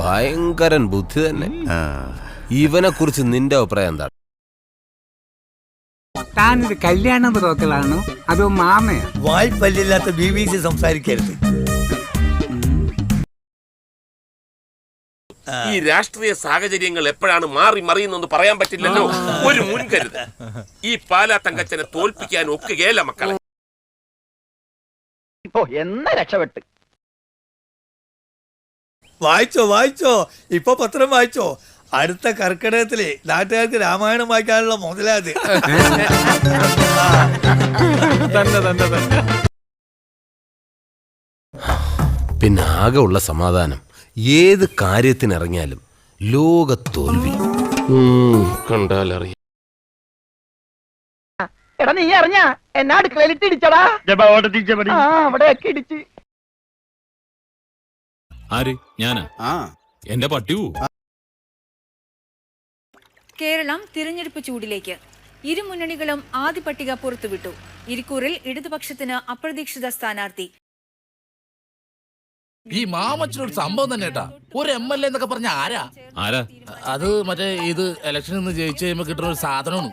ഭയങ്കരൻ ബുദ്ധി തന്നെ. ഇവനെ കുറിച്ച് നിന്റെ അഭിപ്രായം എന്താണ്? താനൊരു കല്യാണ ബ്രോക്കറാണോ അതോ മാമയോ? വായ്പല്ലില്ലാത്ത BBC സംസാരിക്കരുത്. ഈ രാഷ്ട്രീയ സാഹചര്യങ്ങൾ എപ്പോഴാണ് മാറി മറിയുന്നെന്ന് പറയാൻ പറ്റില്ലല്ലോ. ഒരു മുൻകരുത്. ഈ പാലാ തങ്കച്ചനെ തോൽപ്പിക്കാൻ ഒക്കുകയല്ല മക്കളെ. എന്നാ രക്ഷപ്പെട്ട്. വായിച്ചോ ഇപ്പൊ പത്രം വായിച്ചോ. അടുത്ത കർക്കിടകത്തില് നാട്ടുകാർക്ക് രാമായണം വായിക്കാനുള്ള മുതലാത്. പിന്നെ ആകെ ഉള്ള സമാധാനം ഏത് കാര്യത്തിനിറങ്ങിയാലും ലോക തോൽവി കണ്ടാലറിയാം. എടാ നീ അറിഞ്ഞ എന്നാ അടുക്കളയിലിട്ട് ഇടിച്ചടാ. അവിടെയൊക്കെ ഇടിച്ച്. ആര്? ഞാനാ? എന്റെ പട്ടിയൂ. കേരളം തിരഞ്ഞെടുപ്പ് ചൂടിലേക്ക്. ഇരു മുന്നണികളും ആദ്യ പട്ടിക പുറത്തുവിട്ടു. ഇരിക്കൂറിൽ ഇടതുപക്ഷത്തിന് അപ്രതീക്ഷിത സ്ഥാനാർത്ഥി. ഈ മാമച്ചനൊരു സംഭവം തന്നെ കേട്ടാ. ഒരു MLA എന്നൊക്കെ പറഞ്ഞ ആരാ? ആരാ? അത് മറ്റേ ഇത് ഇലക്ഷനിൽ നിന്ന് ജയിച്ചു കഴിയുമ്പോ കിട്ടുന്ന ഒരു സാധനമാണ്.